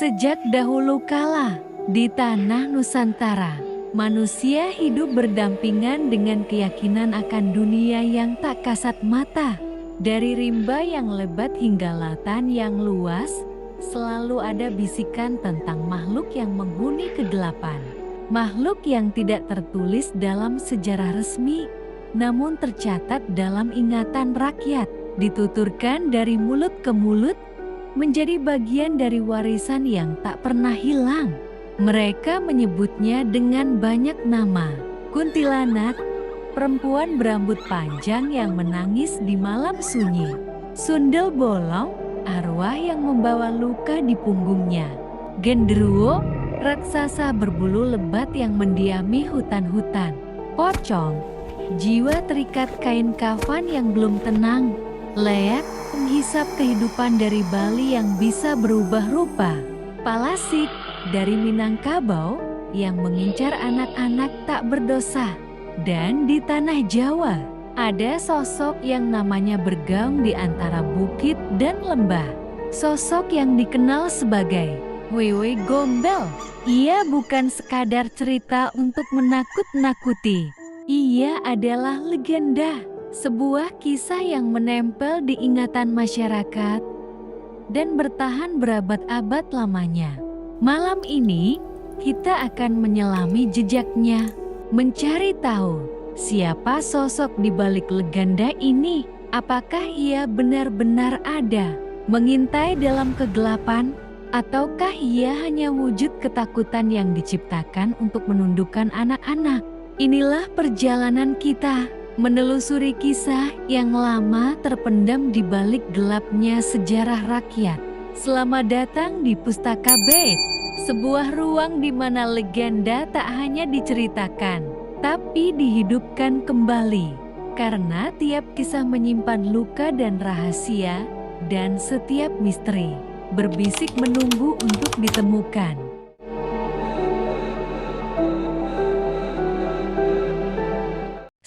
Sejak dahulu kala, di tanah Nusantara, manusia hidup berdampingan dengan keyakinan akan dunia yang tak kasat mata. Dari rimba yang lebat hingga lautan yang luas, selalu ada bisikan tentang makhluk yang menghuni kegelapan. Makhluk yang tidak tertulis dalam sejarah resmi, namun tercatat dalam ingatan rakyat, dituturkan dari mulut ke mulut, menjadi bagian dari warisan yang tak pernah hilang. Mereka menyebutnya dengan banyak nama. Kuntilanak, perempuan berambut panjang yang menangis di malam sunyi. Sundel bolong, arwah yang membawa luka di punggungnya. Genderuwo, raksasa berbulu lebat yang mendiami hutan-hutan. Pocong, jiwa terikat kain kafan yang belum tenang. Leak, menghisap kehidupan dari Bali yang bisa berubah rupa. Palasik, dari Minangkabau, yang mengincar anak-anak tak berdosa. Dan di tanah Jawa, ada sosok yang namanya bergaung di antara bukit dan lembah. Sosok yang dikenal sebagai Wewe Gombel. Ia bukan sekadar cerita untuk menakut-nakuti. Ia adalah legenda. Sebuah kisah yang menempel di ingatan masyarakat dan bertahan berabad-abad lamanya. Malam ini, kita akan menyelami jejaknya, mencari tahu siapa sosok di balik legenda ini. Apakah ia benar-benar ada, mengintai dalam kegelapan, ataukah ia hanya wujud ketakutan yang diciptakan untuk menundukkan anak-anak? Inilah perjalanan kita menelusuri kisah yang lama terpendam di balik gelapnya sejarah rakyat. Selamat datang di Pustaka Bait, sebuah ruang di mana legenda tak hanya diceritakan, tapi dihidupkan kembali. Karena tiap kisah menyimpan luka dan rahasia, dan setiap misteri berbisik menunggu untuk ditemukan.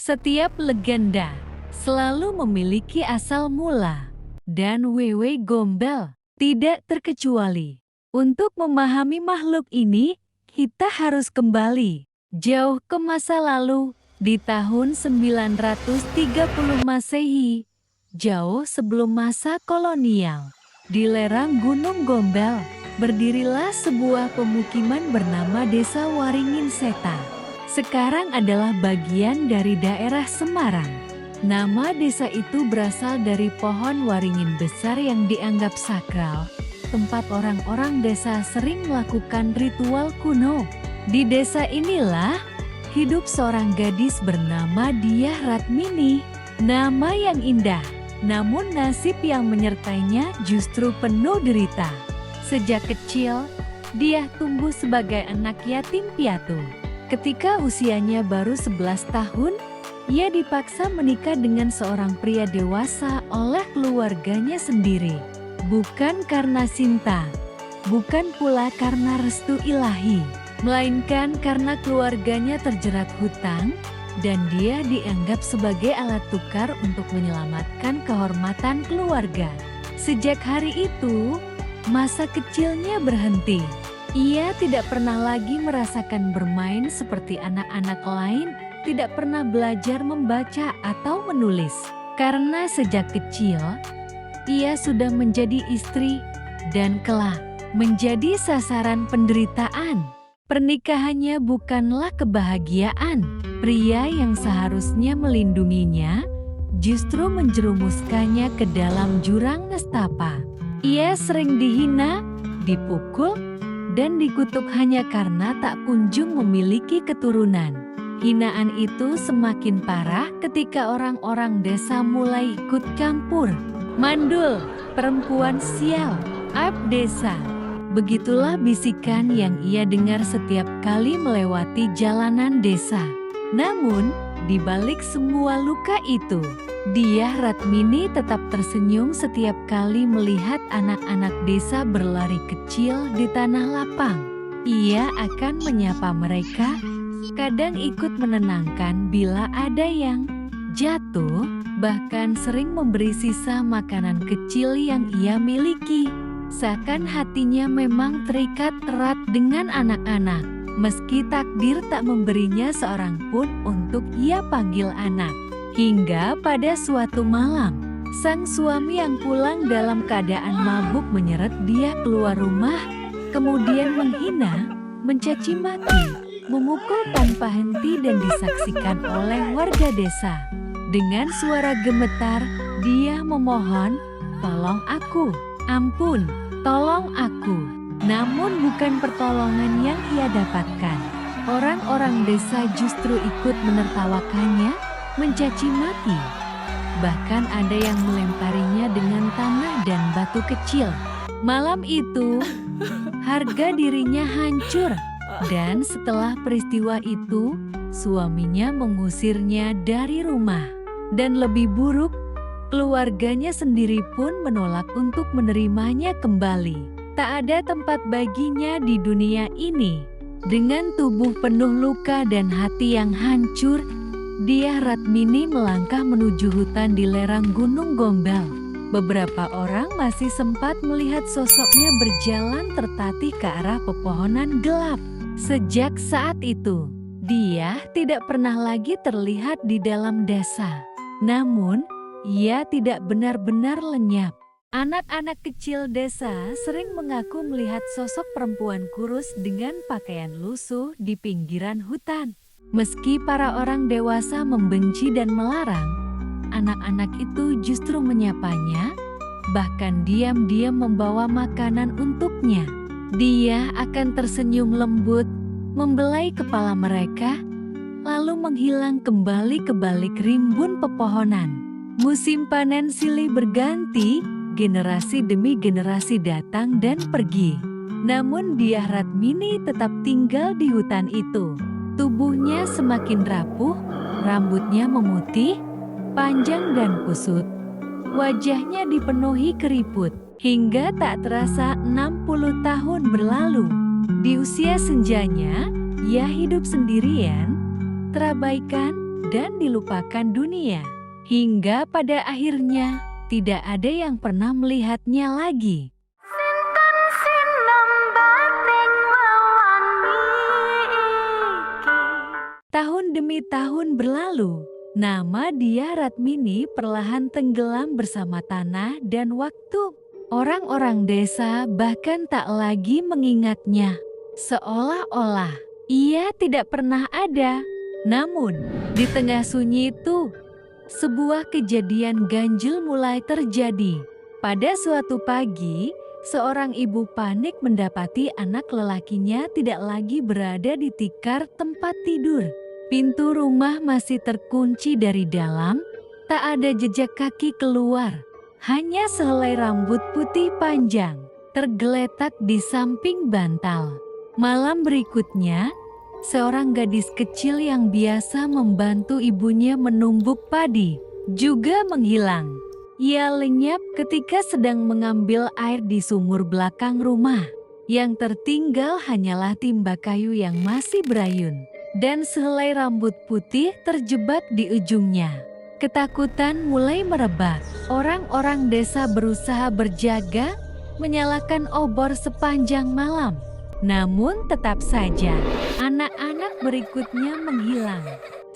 Setiap legenda selalu memiliki asal mula, dan Wewe Gombel tidak terkecuali. Untuk memahami makhluk ini, kita harus kembali jauh ke masa lalu, di tahun 930 Masehi, jauh sebelum masa kolonial. Di lereng Gunung Gombel, berdirilah sebuah pemukiman bernama Desa Waringin Seta. Sekarang adalah bagian dari daerah Semarang. Nama desa itu berasal dari pohon waringin besar yang dianggap sakral, tempat orang-orang desa sering melakukan ritual kuno. Di desa inilah hidup seorang gadis bernama Diah Ratmini. Nama yang indah, namun nasib yang menyertainya justru penuh derita. Sejak kecil, Diah tumbuh sebagai anak yatim piatu. Ketika usianya baru 11 tahun, ia dipaksa menikah dengan seorang pria dewasa oleh keluarganya sendiri. Bukan karena cinta, bukan pula karena restu ilahi, melainkan karena keluarganya terjerat hutang, dan dia dianggap sebagai alat tukar untuk menyelamatkan kehormatan keluarga. Sejak hari itu, masa kecilnya berhenti. Ia tidak pernah lagi merasakan bermain seperti anak-anak lain, tidak pernah belajar membaca atau menulis. Karena sejak kecil, ia sudah menjadi istri dan kelak menjadi sasaran penderitaan. Pernikahannya bukanlah kebahagiaan. Pria yang seharusnya melindunginya justru menjerumuskannya ke dalam jurang nestapa. Ia sering dihina, dipukul, dan dikutuk hanya karena tak kunjung memiliki keturunan. Hinaan itu semakin parah ketika orang-orang desa mulai ikut campur. Mandul, perempuan sial, aib desa. Begitulah bisikan yang ia dengar setiap kali melewati jalanan desa. Namun, di balik semua luka itu, Diah Ratmini tetap tersenyum setiap kali melihat anak-anak desa berlari kecil di tanah lapang. Ia akan menyapa mereka, kadang ikut menenangkan bila ada yang jatuh, bahkan sering memberi sisa makanan kecil yang ia miliki. Seakan hatinya memang terikat erat dengan anak-anak, meski takdir tak memberinya seorang pun untuk ia panggil anak. Hingga pada suatu malam, sang suami yang pulang dalam keadaan mabuk menyeret dia keluar rumah, kemudian menghina, mencaci maki, memukul tanpa henti dan disaksikan oleh warga desa. Dengan suara gemetar, dia memohon, "Tolong aku, ampun, tolong aku." Namun bukan pertolongan yang ia dapatkan. Orang-orang desa justru ikut menertawakannya, mencaci maki. Bahkan ada yang melemparinya dengan tanah dan batu kecil. Malam itu, harga dirinya hancur. Dan setelah peristiwa itu, suaminya mengusirnya dari rumah. Dan lebih buruk, keluarganya sendiri pun menolak untuk menerimanya kembali. Tak ada tempat baginya di dunia ini. Dengan tubuh penuh luka dan hati yang hancur, Dyah Ratmini melangkah menuju hutan di lereng Gunung Gombel. Beberapa orang masih sempat melihat sosoknya berjalan tertatih ke arah pepohonan gelap. Sejak saat itu, Dyah tidak pernah lagi terlihat di dalam desa. Namun, ia tidak benar-benar lenyap. Anak-anak kecil desa sering mengaku melihat sosok perempuan kurus dengan pakaian lusuh di pinggiran hutan. Meski para orang dewasa membenci dan melarang, anak-anak itu justru menyapanya, bahkan diam-diam membawa makanan untuknya. Dia akan tersenyum lembut, membelai kepala mereka, lalu menghilang kembali ke balik rimbun pepohonan. Musim panen silih berganti, generasi demi generasi datang dan pergi. Namun Dyah Ratmini tetap tinggal di hutan itu. Tubuhnya semakin rapuh, rambutnya memutih, panjang dan kusut. Wajahnya dipenuhi keriput, hingga tak terasa 60 tahun berlalu. Di usia senjanya, ia hidup sendirian, terabaikan, dan dilupakan dunia. Hingga pada akhirnya, tidak ada yang pernah melihatnya lagi. Tahun demi tahun berlalu, nama Dyah Ratmini perlahan tenggelam bersama tanah dan waktu. Orang-orang desa bahkan tak lagi mengingatnya, seolah-olah ia tidak pernah ada. Namun, di tengah sunyi itu, sebuah kejadian ganjil mulai terjadi. Pada suatu pagi, seorang ibu panik mendapati anak lelakinya tidak lagi berada di tikar tempat tidur. Pintu rumah masih terkunci dari dalam, tak ada jejak kaki keluar. Hanya sehelai rambut putih panjang, tergeletak di samping bantal. Malam berikutnya, seorang gadis kecil yang biasa membantu ibunya menumbuk padi, juga menghilang. Ia lenyap ketika sedang mengambil air di sumur belakang rumah. Yang tertinggal hanyalah timba kayu yang masih berayun. Dan sehelai rambut putih terjebak di ujungnya. Ketakutan mulai merebak. Orang-orang desa berusaha berjaga, menyalakan obor sepanjang malam. Namun tetap saja, anak-anak berikutnya menghilang.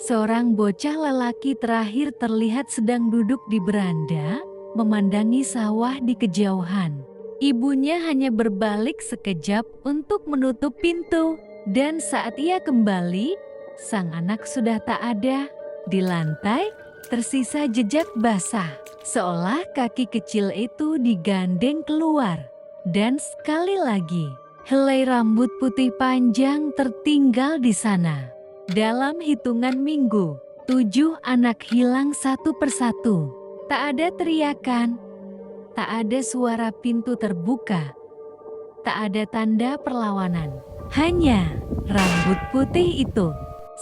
Seorang bocah lelaki terakhir terlihat sedang duduk di beranda, memandangi sawah di kejauhan. Ibunya hanya berbalik sekejap untuk menutup pintu. Dan saat ia kembali, sang anak sudah tak ada. Di lantai, tersisa jejak basah, seolah kaki kecil itu digandeng keluar. Dan sekali lagi, helai rambut putih panjang tertinggal di sana. Dalam hitungan minggu, 7 anak hilang satu persatu. Tak ada teriakan, tak ada suara pintu terbuka, tak ada tanda perlawanan. Hanya rambut putih itu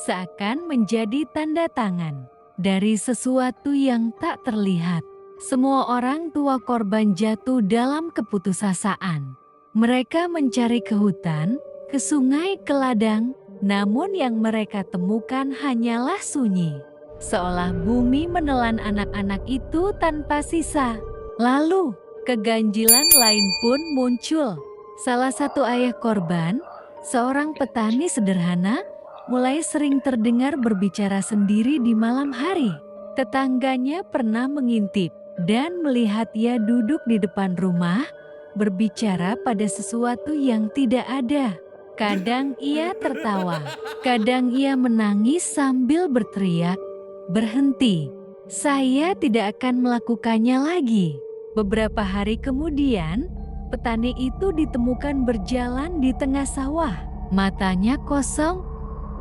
seakan menjadi tanda tangan dari sesuatu yang tak terlihat. Semua orang tua korban jatuh dalam keputusasaan. Mereka mencari ke hutan, ke sungai, ke ladang, namun yang mereka temukan hanyalah sunyi. Seolah bumi menelan anak-anak itu tanpa sisa. Lalu, Keganjilan lain pun muncul. Salah satu ayah korban, seorang petani sederhana, mulai sering terdengar berbicara sendiri di malam hari. Tetangganya pernah mengintip dan melihat ia duduk di depan rumah, berbicara pada sesuatu yang tidak ada. Kadang ia tertawa, kadang ia menangis sambil berteriak, "Berhenti, saya tidak akan melakukannya lagi." Beberapa hari kemudian, petani itu ditemukan berjalan di tengah sawah. Matanya kosong,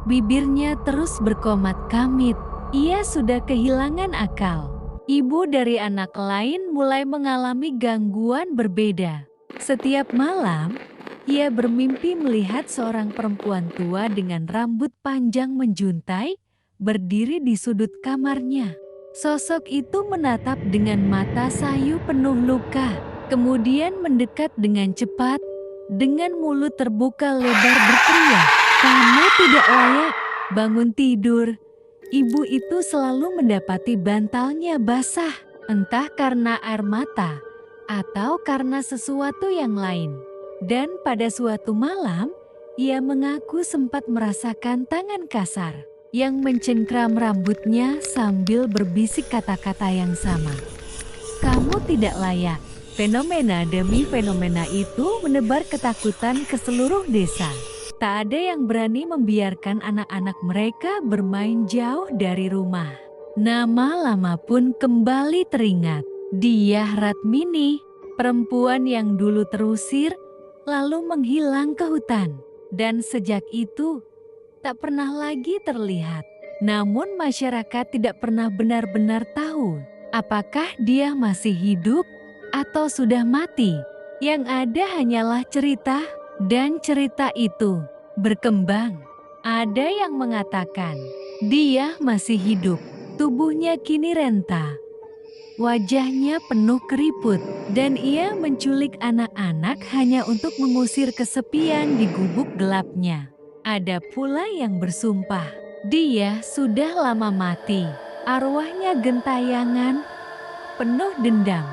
bibirnya terus berkomat kamit. Ia sudah kehilangan akal. Ibu dari anak lain mulai mengalami gangguan berbeda. Setiap malam, ia bermimpi melihat seorang perempuan tua dengan rambut panjang menjuntai, berdiri di sudut kamarnya. Sosok itu menatap dengan mata sayu penuh luka, kemudian mendekat dengan cepat, dengan mulut terbuka lebar berteriak, "Kamu tidak layak, bangun tidur." Ibu itu selalu mendapati bantalnya basah, entah karena air mata atau karena sesuatu yang lain. Dan pada suatu malam, ia mengaku sempat merasakan tangan kasar yang mencengkram rambutnya sambil berbisik kata-kata yang sama. "Kamu tidak layak." Fenomena demi fenomena itu menebar ketakutan ke seluruh desa. Tak ada yang berani membiarkan anak-anak mereka bermain jauh dari rumah. Nama lama pun kembali teringat. Diah Ratmini, perempuan yang dulu terusir, lalu menghilang ke hutan. Dan sejak itu, tak pernah lagi terlihat. Namun masyarakat tidak pernah benar-benar tahu apakah dia masih hidup atau sudah mati. Yang ada hanyalah cerita, dan cerita itu berkembang. Ada yang mengatakan dia masih hidup, tubuhnya kini renta, wajahnya penuh keriput, dan ia menculik anak-anak hanya untuk mengusir kesepian di gubuk gelapnya. Ada pula yang bersumpah dia sudah lama mati, arwahnya gentayangan, penuh dendam,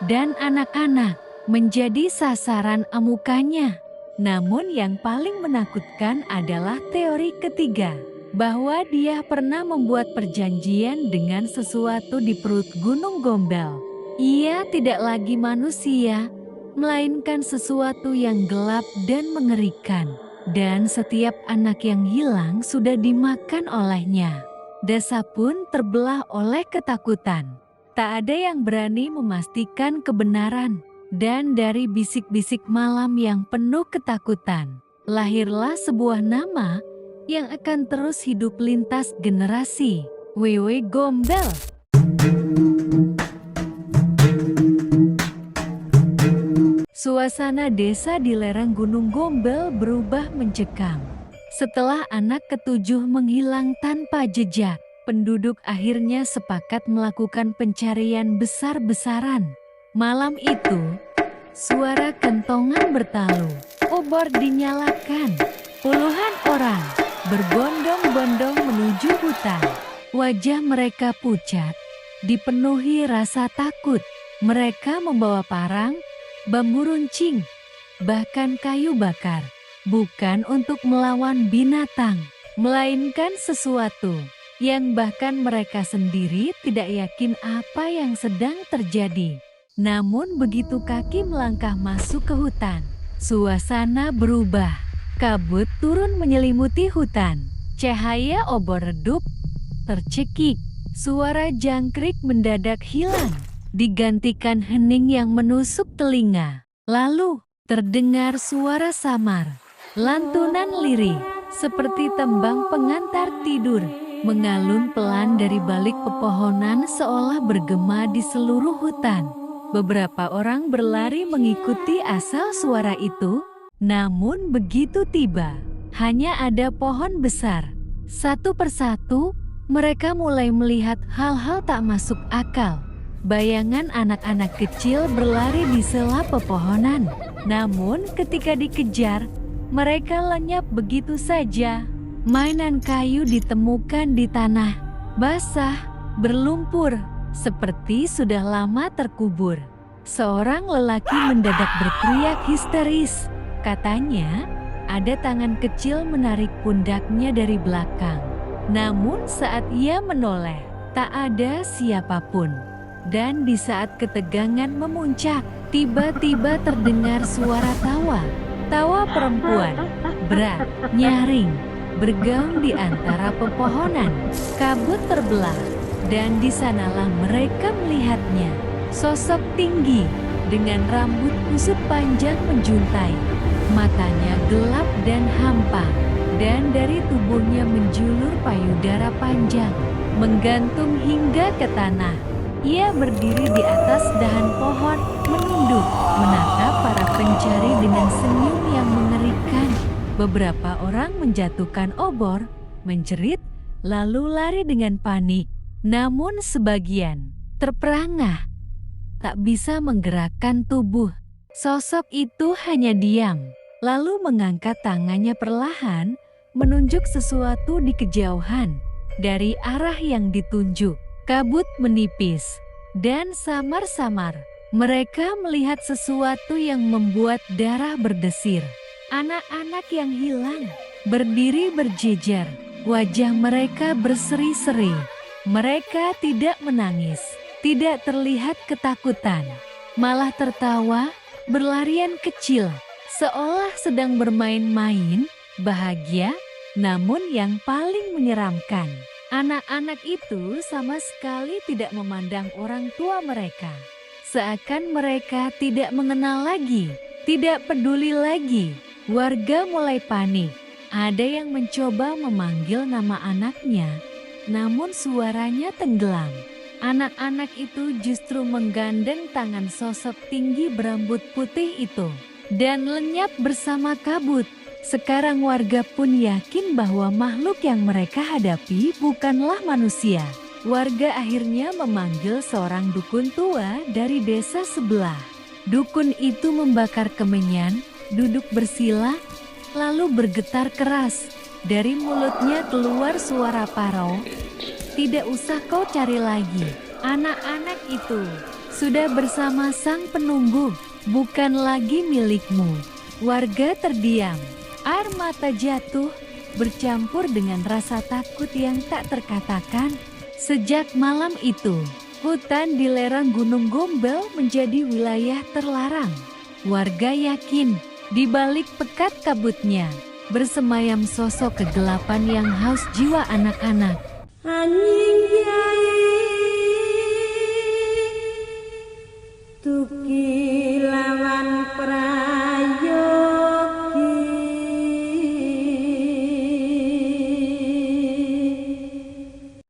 dan anak-anak menjadi sasaran amukannya. Namun yang paling menakutkan adalah teori ketiga, bahwa dia pernah membuat perjanjian dengan sesuatu di perut Gunung Gombel. Ia tidak lagi manusia, melainkan sesuatu yang gelap dan mengerikan. Dan setiap anak yang hilang sudah dimakan olehnya. Desa pun terbelah oleh ketakutan. Tak ada yang berani memastikan kebenaran. Dan dari bisik-bisik malam yang penuh ketakutan, lahirlah sebuah nama yang akan terus hidup lintas generasi, Wewe Gombel. Suasana desa di lereng Gunung Gombel berubah mencekam. Setelah anak ketujuh menghilang tanpa jejak, penduduk akhirnya sepakat melakukan pencarian besar-besaran. Malam itu, suara kentongan bertalu, obor dinyalakan. Puluhan orang berbondong-bondong menuju hutan. Wajah mereka pucat, dipenuhi rasa takut. Mereka membawa parang, bambu runcing, bahkan kayu bakar. Bukan untuk melawan binatang, melainkan sesuatu yang bahkan mereka sendiri tidak yakin apa yang sedang terjadi. Namun begitu kaki melangkah masuk ke hutan, suasana berubah. Kabut turun menyelimuti hutan. Cahaya obor redup, tercekik. Suara jangkrik mendadak hilang, digantikan hening yang menusuk telinga. Lalu terdengar suara samar, lantunan lirih, seperti tembang pengantar tidur, mengalun pelan dari balik pepohonan seolah bergema di seluruh hutan. Beberapa orang berlari mengikuti asal suara itu, namun begitu tiba, hanya ada pohon besar. Satu persatu, mereka mulai melihat hal-hal tak masuk akal. Bayangan anak-anak kecil berlari di sela pepohonan, namun ketika dikejar, mereka lenyap begitu saja. Mainan kayu ditemukan di tanah, basah, berlumpur, seperti sudah lama terkubur. seorang lelaki mendadak berteriak histeris. Katanya, ada tangan kecil menarik pundaknya dari belakang. Namun saat ia menoleh, tak ada siapapun. Dan di saat ketegangan memuncak, tiba-tiba terdengar suara tawa. Tawa perempuan, berat, nyaring, bergaung di antara pepohonan. Kabut terbelah, dan di sanalah mereka melihatnya. Sosok tinggi, dengan rambut kusut panjang menjuntai. Matanya gelap dan hampa, dan dari tubuhnya menjulur payudara panjang, menggantung hingga ke tanah. Ia berdiri di atas dahan pohon, menunduk, menatap para pencari dengan senyum yang mengerikan. Beberapa orang menjatuhkan obor, menjerit, lalu lari dengan panik. Namun sebagian terperangah, tak bisa menggerakkan tubuh. Sosok itu hanya diam, lalu mengangkat tangannya perlahan, menunjuk sesuatu di kejauhan. Dari arah yang ditunjuk, kabut menipis, dan samar-samar mereka melihat sesuatu yang membuat darah berdesir. Anak-anak yang hilang, berdiri berjejer, wajah mereka berseri-seri. Mereka tidak menangis, tidak terlihat ketakutan, malah tertawa, berlarian kecil, seolah sedang bermain-main, bahagia. Namun yang paling menyeramkan, anak-anak itu sama sekali tidak memandang orang tua mereka. Seakan mereka tidak mengenal lagi, tidak peduli lagi. Warga mulai panik. Ada yang mencoba memanggil nama anaknya, namun suaranya tenggelam. Anak-anak itu justru menggandeng tangan sosok tinggi berambut putih itu dan lenyap bersama kabut. Sekarang warga pun yakin bahwa makhluk yang mereka hadapi bukanlah manusia. Warga akhirnya memanggil seorang dukun tua dari desa sebelah. Dukun itu membakar kemenyan, duduk bersila, lalu bergetar keras. Dari mulutnya keluar suara parau. Tidak usah kau cari lagi. Anak-anak itu sudah bersama sang penunggu, bukan lagi milikmu. Warga terdiam. Air mata jatuh, bercampur dengan rasa takut yang tak terkatakan. Sejak malam itu, hutan di lereng Gunung Gombel menjadi wilayah terlarang. Warga yakin, di balik pekat kabutnya, bersemayam sosok kegelapan yang haus jiwa anak-anak. Anjing Kyai Tuki lawan prayogi.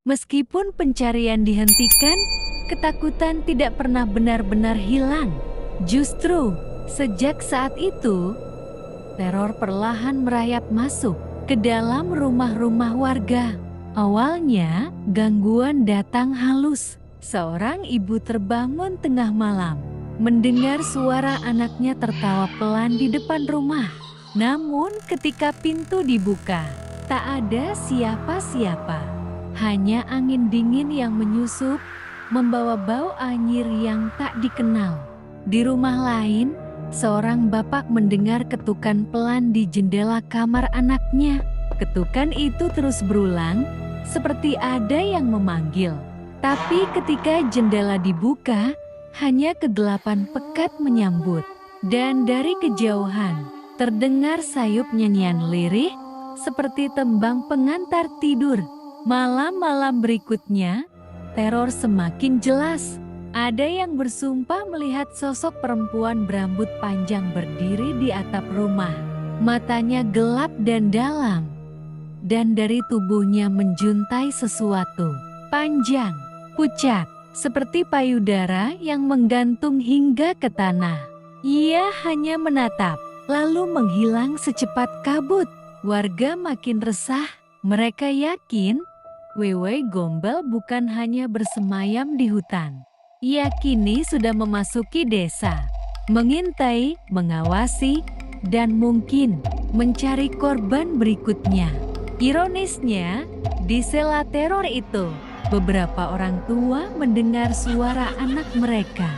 Meskipun pencarian dihentikan, ketakutan tidak pernah benar-benar hilang. Justru, sejak saat itu, teror perlahan merayap masuk ke dalam rumah-rumah warga. Awalnya, gangguan datang halus. Seorang ibu terbangun tengah malam, mendengar suara anaknya tertawa pelan di depan rumah. Namun ketika pintu dibuka, tak ada siapa-siapa. Hanya angin dingin yang menyusup, membawa bau anyir yang tak dikenal. Di rumah lain, seorang bapak mendengar ketukan pelan di jendela kamar anaknya. Ketukan itu terus berulang, seperti ada yang memanggil. Tapi ketika jendela dibuka, hanya kegelapan pekat menyambut. Dan dari kejauhan, terdengar sayup nyanyian lirih, seperti tembang pengantar tidur. Malam-malam berikutnya, teror semakin jelas. Ada yang bersumpah melihat sosok perempuan berambut panjang berdiri di atap rumah. Matanya gelap dan dalam. Dan dari tubuhnya menjuntai sesuatu. Panjang, pucat, seperti payudara yang menggantung hingga ke tanah. Ia hanya menatap, lalu menghilang secepat kabut. Warga makin resah. Mereka yakin Wewe Gombel bukan hanya bersemayam di hutan. Ia kini sudah memasuki desa, mengintai, mengawasi, dan mungkin mencari korban berikutnya. Ironisnya, di sela teror itu, beberapa orang tua mendengar suara anak mereka.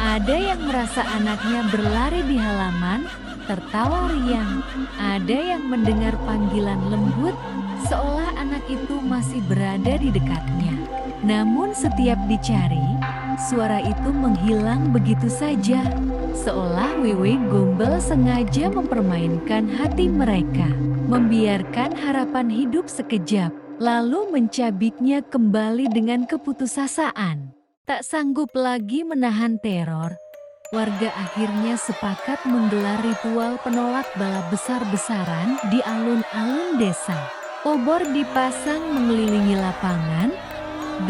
Ada yang merasa anaknya berlari di halaman, tertawa riang. Ada yang mendengar panggilan lembut, seolah anak itu masih berada di dekatnya. Namun setiap dicari, suara itu menghilang begitu saja. Seolah Wewe Gombel sengaja mempermainkan hati mereka, membiarkan harapan hidup sekejap, lalu mencabiknya kembali dengan keputusasaan. Tak sanggup lagi menahan teror, warga akhirnya sepakat menggelar ritual penolak bala besar-besaran di alun-alun desa. Obor dipasang mengelilingi lapangan,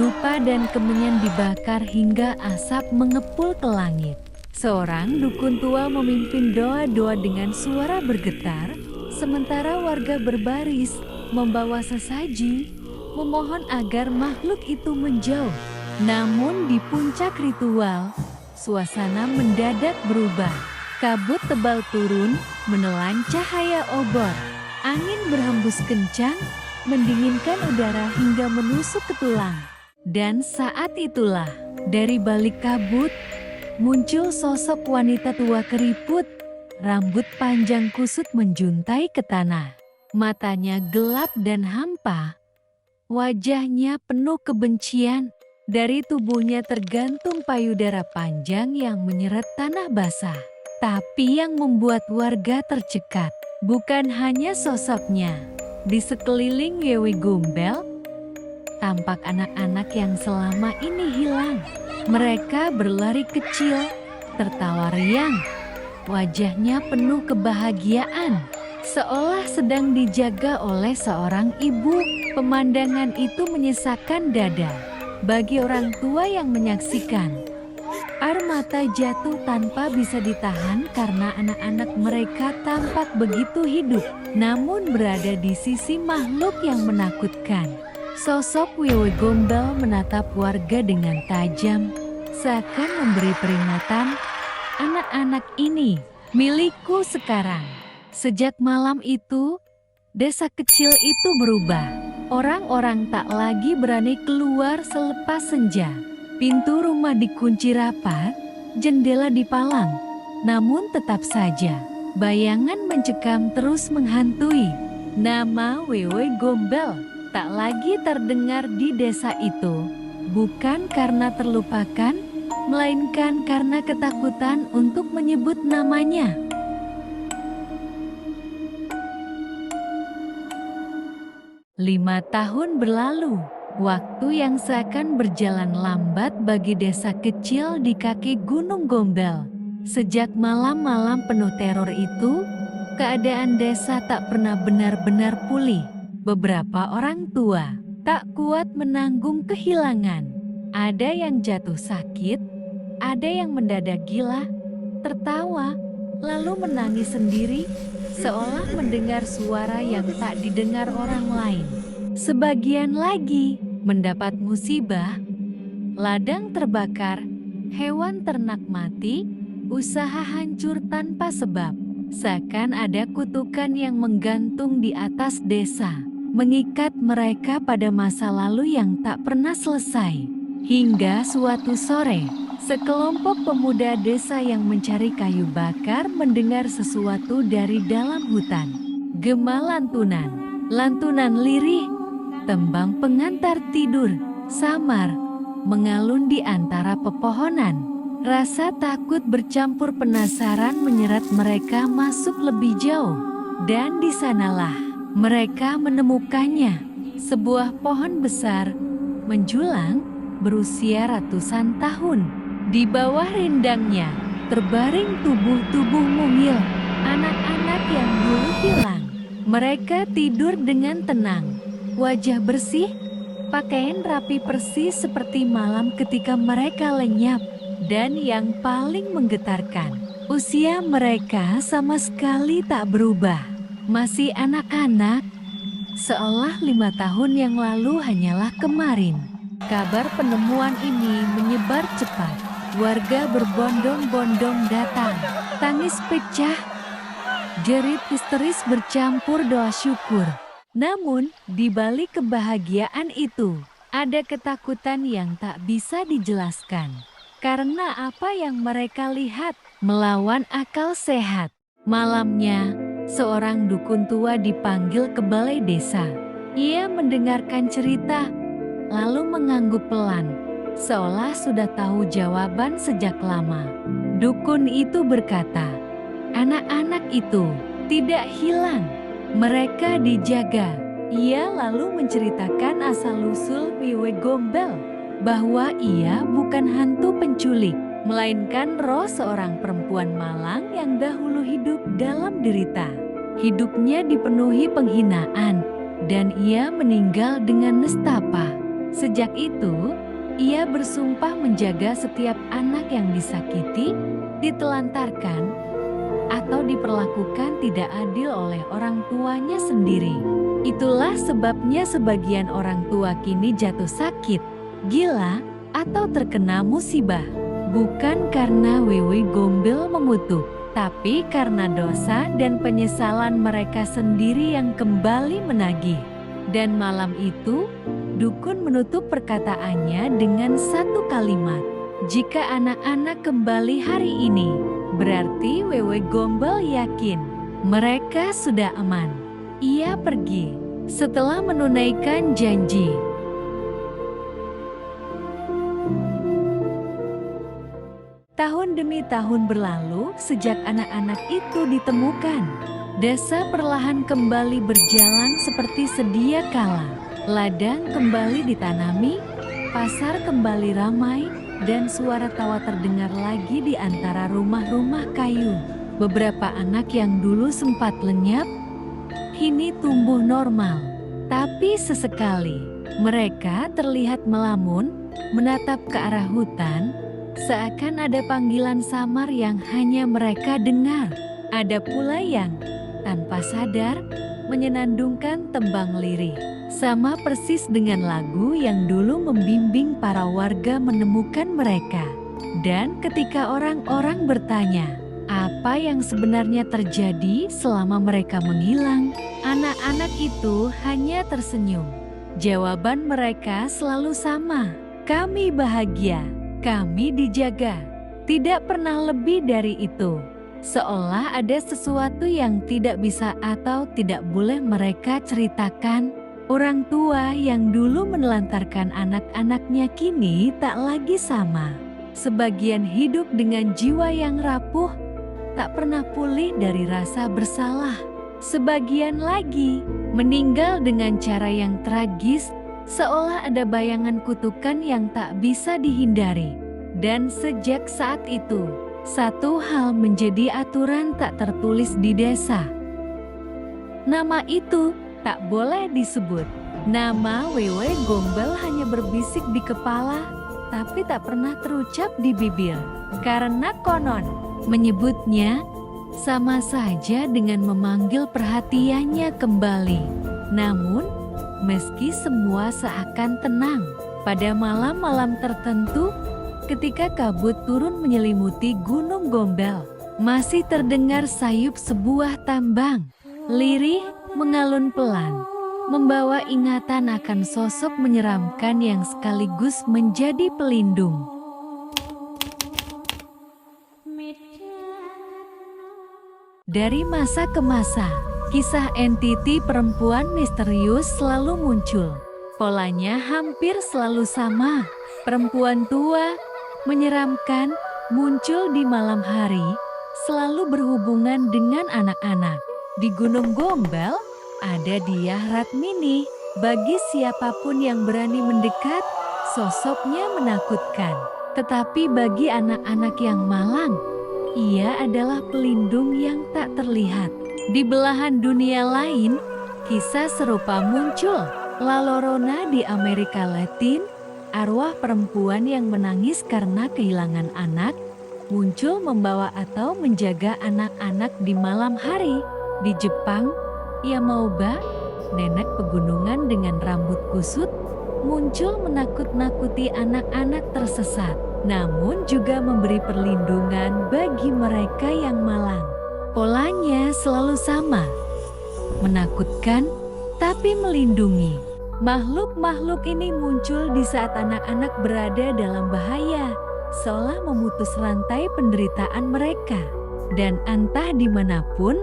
dupa dan kemenyan dibakar hingga asap mengepul ke langit. Seorang dukun tua memimpin doa-doa dengan suara bergetar, sementara warga berbaris membawa sesaji, memohon agar makhluk itu menjauh. Namun di puncak ritual, suasana mendadak berubah. Kabut tebal turun, menelan cahaya obor. Angin berhembus kencang, mendinginkan udara hingga menusuk ke tulang. Dan saat itulah, dari balik kabut, muncul sosok wanita tua keriput, rambut panjang kusut menjuntai ke tanah. Matanya gelap dan hampa, wajahnya penuh kebencian. Dari tubuhnya tergantung payudara panjang yang menyeret tanah basah. Tapi yang membuat warga tercekat bukan hanya sosoknya. Di sekeliling Wewe Gombel, tampak anak-anak yang selama ini hilang. Mereka berlari kecil, tertawa riang. Wajahnya penuh kebahagiaan, seolah sedang dijaga oleh seorang ibu. Pemandangan itu menyesakkan dada bagi orang tua yang menyaksikan. Air mata jatuh tanpa bisa ditahan karena anak-anak mereka tampak begitu hidup, namun berada di sisi makhluk yang menakutkan. Sosok Wewe Gombel menatap warga dengan tajam, seakan memberi peringatan, "Anak-anak ini milikku sekarang." Sejak malam itu, desa kecil itu berubah. Orang-orang tak lagi berani keluar selepas senja. Pintu rumah dikunci rapat, jendela dipalang. Namun tetap saja, bayangan mencekam terus menghantui. Nama Wewe Gombel tak lagi terdengar di desa itu. Bukan karena terlupakan, melainkan karena ketakutan untuk menyebut namanya. 5 tahun berlalu, waktu yang seakan berjalan lambat bagi desa kecil di kaki Gunung Gombel. Sejak malam-malam penuh teror itu, keadaan desa tak pernah benar-benar pulih. Beberapa orang tua tak kuat menanggung kehilangan. Ada yang jatuh sakit, ada yang mendadak gila, tertawa, lalu menangis sendiri, seolah mendengar suara yang tak didengar orang lain. Sebagian lagi mendapat musibah, ladang terbakar, hewan ternak mati, usaha hancur tanpa sebab. Seakan ada kutukan yang menggantung di atas desa, mengikat mereka pada masa lalu yang tak pernah selesai. Hingga suatu sore, sekelompok pemuda desa yang mencari kayu bakar mendengar sesuatu dari dalam hutan. Gema lantunan, lantunan lirih, tembang pengantar tidur, samar, mengalun di antara pepohonan. Rasa takut bercampur penasaran menyeret mereka masuk lebih jauh. Dan di sanalah mereka menemukannya. Sebuah pohon besar, menjulang, berusia ratusan tahun. Di bawah rindangnya, terbaring tubuh-tubuh mungil, anak-anak yang dulu hilang. Mereka tidur dengan tenang, wajah bersih, pakaian rapi persis seperti malam ketika mereka lenyap. Dan yang paling menggetarkan, usia mereka sama sekali tak berubah. Masih anak-anak, seolah 5 tahun yang lalu hanyalah kemarin. Kabar penemuan ini menyebar cepat. Warga berbondong-bondong datang. Tangis pecah, jerit histeris bercampur doa syukur. Namun, di balik kebahagiaan itu, ada ketakutan yang tak bisa dijelaskan. karena apa yang mereka lihat melawan akal sehat. Malamnya, seorang dukun tua dipanggil ke balai desa. Ia mendengarkan cerita, lalu mengangguk pelan, seolah sudah tahu jawaban sejak lama. Dukun itu berkata, "Anak-anak itu tidak hilang, mereka dijaga." Ia lalu menceritakan asal-usul Wewe Gombel, bahwa ia bukan hantu penculik, melainkan roh seorang perempuan malang yang dahulu hidup dalam derita. Hidupnya dipenuhi penghinaan, dan ia meninggal dengan nestapa. Sejak itu, ia bersumpah menjaga setiap anak yang disakiti, ditelantarkan, atau diperlakukan tidak adil oleh orang tuanya sendiri. Itulah sebabnya sebagian orang tua kini jatuh sakit, gila, atau terkena musibah. Bukan karena Wewe Gombel mengutuk, tapi karena dosa dan penyesalan mereka sendiri yang kembali menagih. Dan malam itu, dukun menutup perkataannya dengan satu kalimat, "Jika anak-anak kembali hari ini, berarti Wewe Gombel yakin mereka sudah aman." Ia pergi setelah menunaikan janji. Tahun demi tahun berlalu sejak anak-anak itu ditemukan. Desa perlahan kembali berjalan seperti sedia kala. Ladang kembali ditanami, pasar kembali ramai, dan suara tawa terdengar lagi di antara rumah-rumah kayu. Beberapa anak yang dulu sempat lenyap, kini tumbuh normal. Tapi sesekali, mereka terlihat melamun, menatap ke arah hutan, seakan ada panggilan samar yang hanya mereka dengar. Ada pula yang, tanpa sadar, menyenandungkan tembang lirih. Sama persis dengan lagu yang dulu membimbing para warga menemukan mereka. Dan ketika orang-orang bertanya, apa yang sebenarnya terjadi selama mereka menghilang, anak-anak itu hanya tersenyum. Jawaban mereka selalu sama, "Kami bahagia, kami dijaga." Tidak pernah lebih dari itu. Seolah ada sesuatu yang tidak bisa atau tidak boleh mereka ceritakan. Orang tua yang dulu menelantarkan anak-anaknya kini tak lagi sama. Sebagian hidup dengan jiwa yang rapuh, tak pernah pulih dari rasa bersalah. Sebagian lagi meninggal dengan cara yang tragis, seolah ada bayangan kutukan yang tak bisa dihindari. Dan sejak saat itu, satu hal menjadi aturan tak tertulis di desa. Nama itu tak boleh disebut. Nama Wewe Gombel hanya berbisik di kepala, tapi tak pernah terucap di bibir. Karena konon, menyebutnya sama saja dengan memanggil perhatiannya kembali. Namun, meski semua seakan tenang, pada malam-malam tertentu, ketika kabut turun menyelimuti Gunung Gombel, masih terdengar sayup sebuah tambang. Lirih mengalun pelan, membawa ingatan akan sosok menyeramkan yang sekaligus menjadi pelindung. Dari masa ke masa, kisah entiti perempuan misterius selalu muncul. Polanya hampir selalu sama. Perempuan tua, menyeramkan, muncul di malam hari, selalu berhubungan dengan anak-anak. Di Gunung Gombel, ada Diah Ratmini. Bagi siapapun yang berani mendekat, sosoknya menakutkan. Tetapi bagi anak-anak yang malang, ia adalah pelindung yang tak terlihat. Di belahan dunia lain, kisah serupa muncul. La Llorona di Amerika Latin, arwah perempuan yang menangis karena kehilangan anak, muncul membawa atau menjaga anak-anak di malam hari. Di Jepang, Yamauba, nenek pegunungan dengan rambut kusut, muncul menakut-nakuti anak-anak tersesat, namun juga memberi perlindungan bagi mereka yang malang. Polanya selalu sama, menakutkan tapi melindungi. Makhluk-makhluk ini muncul di saat anak-anak berada dalam bahaya, seolah memutus rantai penderitaan mereka. Dan entah dimanapun,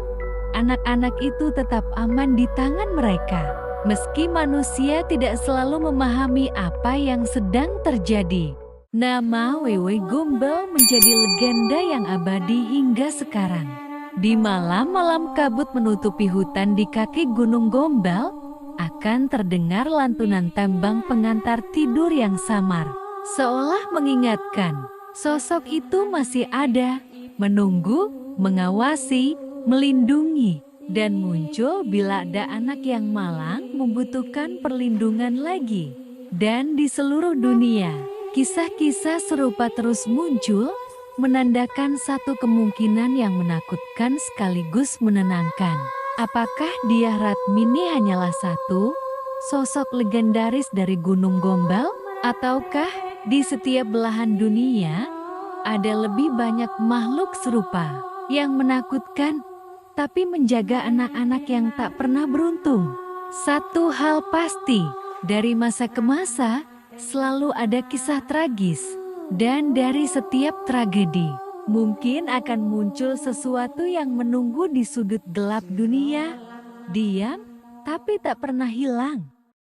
anak-anak itu tetap aman di tangan mereka. Meski manusia tidak selalu memahami apa yang sedang terjadi. Nama Wewe Gombel menjadi legenda yang abadi hingga sekarang. Di malam-malam kabut menutupi hutan di kaki Gunung Gombel, akan terdengar lantunan tembang pengantar tidur yang samar. Seolah mengingatkan, sosok itu masih ada, menunggu, mengawasi, melindungi, dan muncul bila ada anak yang malang membutuhkan perlindungan lagi. Dan di seluruh dunia, kisah-kisah serupa terus muncul, menandakan satu kemungkinan yang menakutkan sekaligus menenangkan. Apakah Dyah Ratmini hanyalah satu sosok legendaris dari Gunung Gombel? Ataukah di setiap belahan dunia ada lebih banyak makhluk serupa yang menakutkan tapi menjaga anak-anak yang tak pernah beruntung? Satu hal pasti, dari masa ke masa selalu ada kisah tragis. Dan dari setiap tragedi, mungkin akan muncul sesuatu yang menunggu di sudut gelap dunia. Diam, tapi tak pernah hilang.